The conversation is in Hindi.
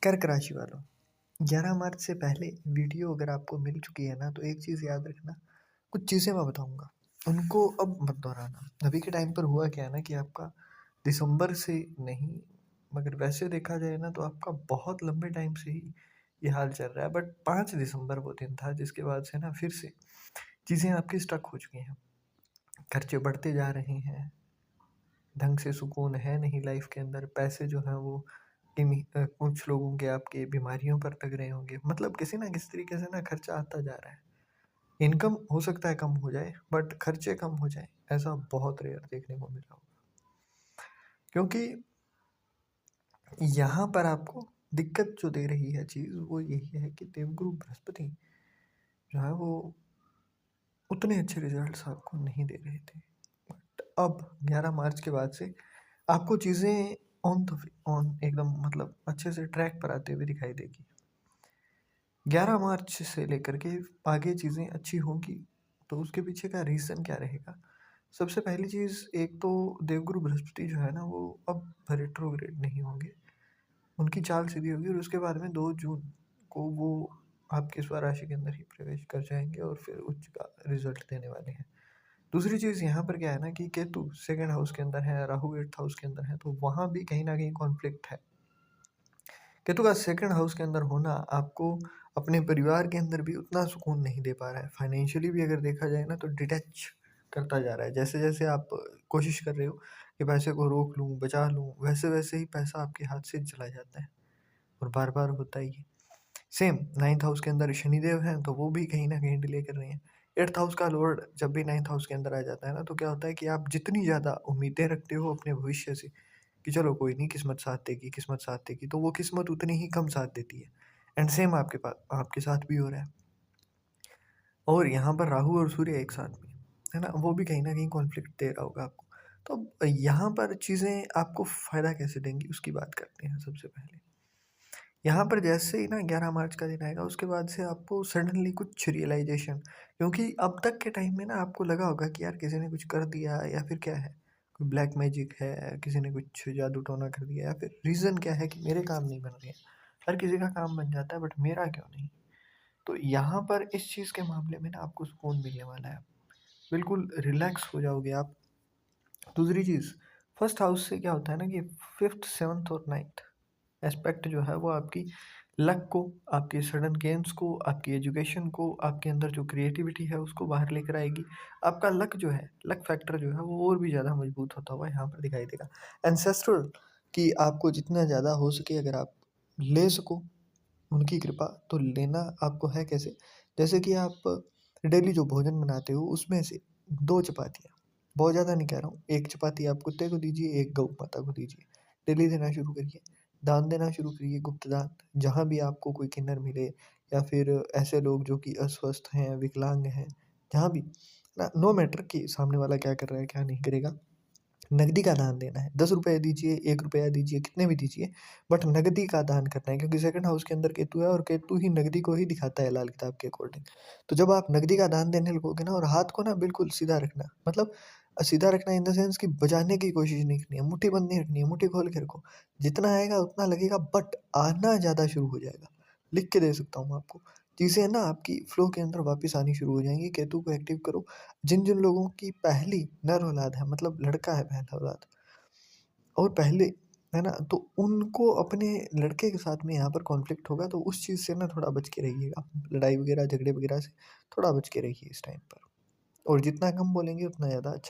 कर्क राशि वालों, 11 मार्च से पहले वीडियो अगर आपको मिल चुकी है ना, तो एक चीज़ याद रखना, कुछ चीज़ें मैं बताऊँगा, उनको अब मत दोहराना। अभी के टाइम पर हुआ क्या है ना कि आपका दिसंबर से नहीं, मगर वैसे देखा जाए ना तो आपका बहुत लंबे टाइम से ही ये हाल चल रहा है। बट 5 दिसंबर वो दिन था जिसके बाद से ना फिर से चीज़ें आपकी स्टक हो चुकी हैं। खर्चे बढ़ते जा रहे हैं, ढंग से सुकून है नहीं लाइफ के अंदर, पैसे जो हैं वो कुछ लोगों के आपके बीमारियों पर लग रहे होंगे। मतलब किसी ना किसी तरीके से ना खर्चा आता जा रहा है। इनकम हो सकता है कम हो जाए बट खर्चे कम हो जाए, ऐसा बहुत रेयर देखने को मिला होगा। क्योंकि यहाँ पर आपको दिक्कत जो दे रही है चीज़ वो यही है कि देवगुरु बृहस्पति जो है वो उतने अच्छे रिजल्ट्स आपको नहीं दे रहे थे। बट अब 11 मार्च के बाद से आपको चीज़ें ऑन एकदम मतलब अच्छे से ट्रैक पर आते हुए दिखाई देगी। 11 मार्च से लेकर के आगे चीज़ें अच्छी होंगी, तो उसके पीछे का रीज़न क्या रहेगा? सबसे पहली चीज़, एक तो देवगुरु बृहस्पति जो है ना वो अब रेट्रोग्रेड नहीं होंगे, उनकी चाल सीधी होगी और उसके बाद में 2 जून को वो आपके स्वराशि के अंदर ही प्रवेश कर जाएँगे और फिर उच्च का रिज़ल्ट देने वाले हैं। दूसरी चीज़ यहाँ पर क्या है ना कि केतु सेकंड हाउस के अंदर है, राहु 8th हाउस के अंदर है, तो वहाँ भी कहीं न कहीं कॉन्फ्लिक्ट है। केतु का सेकंड हाउस के अंदर होना आपको अपने परिवार के अंदर भी उतना सुकून नहीं दे पा रहा है। फाइनेंशियली भी अगर देखा जाए ना तो डिटैच करता जा रहा है। जैसे-जैसे आप कोशिश कर रहे हो कि पैसे को रोक लूँ, बचा लूँ, वैसे-वैसे ही पैसा आपके हाथ से चला जाता है और बार-बार होता ही है। सेम 9th हाउस के अंदर शनिदेव हैं, तो वो भी कहीं न कहीं डिले कर रहे हैं। 8th हाउस का लॉर्ड जब भी 9th हाउस के अंदर आ जाता है ना, तो क्या होता है कि आप जितनी ज़्यादा उम्मीदें रखते हो अपने भविष्य से कि चलो कोई नहीं, किस्मत साथ देगी, किस्मत साथ देगी, तो वो किस्मत उतनी ही कम साथ देती है। एंड सेम आपके साथ भी हो रहा है। और यहाँ पर राहु और सूर्य एक साथ में, है ना? वो भी कहीं न कहीं कॉन्फ्लिक्ट दे रहा होगा आपको। तो अब यहाँ पर चीज़ें आपको फ़ायदा कैसे देंगी, उसकी बात करते हैं सबसे पहले। यहाँ पर जैसे ही ना 11 मार्च का दिन आएगा, उसके बाद से आपको सडनली कुछ रियलाइज़ेशन, क्योंकि अब तक के टाइम में ना आपको लगा होगा कि यार किसी ने कुछ कर दिया या फिर क्या है, कोई ब्लैक मैजिक है, किसी ने कुछ जादू टोना कर दिया, या फिर रीज़न क्या है कि मेरे काम नहीं बन रहे हैं। हर किसी का काम बन जाता है बट मेरा क्यों नहीं? तो यहाँ पर इस चीज़ के मामले में ना आपको सुकून मिलने वाला है। बिल्कुल रिलैक्स हो जाओगे आप। दूसरी चीज़, फर्स्ट हाउस से क्या होता है ना कि 5th, 7th और 9th एस्पेक्ट जो है वो आपकी लक को, आपके सडन गेन्स को, आपकी एजुकेशन को, आपके अंदर जो क्रिएटिविटी है उसको बाहर लेकर आएगी। आपका लक जो है, लक फैक्टर जो है वो और भी ज़्यादा मजबूत होता हुआ यहाँ पर दिखाई देगा। एंसेस्ट्रल की आपको जितना ज़्यादा हो सके अगर आप ले सको उनकी कृपा, तो लेना आपको है कैसे? जैसे कि आप डेली जो भोजन बनाते हो उसमें से 2 चपातियाँ, बहुत ज़्यादा नहीं कह रहा हूँ, 1 चपाती आप कुत्ते को दीजिए, 1 गऊ माता को दीजिए। डेली देना शुरू करिए। दान देना शुरू करिए, गुप्त दान। जहाँ भी आपको कोई किन्नर मिले या फिर ऐसे लोग जो कि अस्वस्थ हैं, विकलांग हैं, जहाँ भी ना, नो मैटर कि सामने वाला क्या कर रहा है, क्या नहीं करेगा। नकदी का दान देना है। ₹10 दीजिए, ₹1 दीजिए, कितने भी दीजिए, बट नकदी का दान करना है, क्योंकि सेकंड हाउस के अंदर केतु है और केतु ही नकदी को ही दिखाता है लाल किताब के अकॉर्डिंग। तो जब आप नकदी का दान देने लगोगे ना, और हाथ को ना बिल्कुल सीधा रखना, मतलब सीधा रखना इन द सेंस कि बचाने की कोशिश नहीं करनी है, मुट्ठी बंद नहीं रखनी है, मुट्ठी खोल के रखो। जितना आएगा उतना लगेगा बट आना ज़्यादा शुरू हो जाएगा। लिख के दे सकता हूँ आपको। चीज़ें ना आपकी फ्लो के अंदर वापस आनी शुरू हो जाएँगी। केतु को एक्टिव करो। जिन-जिन लोगों की पहली नर औलाद है, मतलब लड़का है पहला औलाद, और पहले, है ना? तो उनको अपने लड़के के साथ में यहाँ पर कॉन्फ्लिक्ट होगा, तो उस चीज़ से ना थोड़ा बच के रहिएगा। लड़ाई वगैरह, झगड़े वगैरह से थोड़ा बच के रहिए इस टाइम पर, और जितना कम बोलेंगे उतना ज़्यादा अच्छा।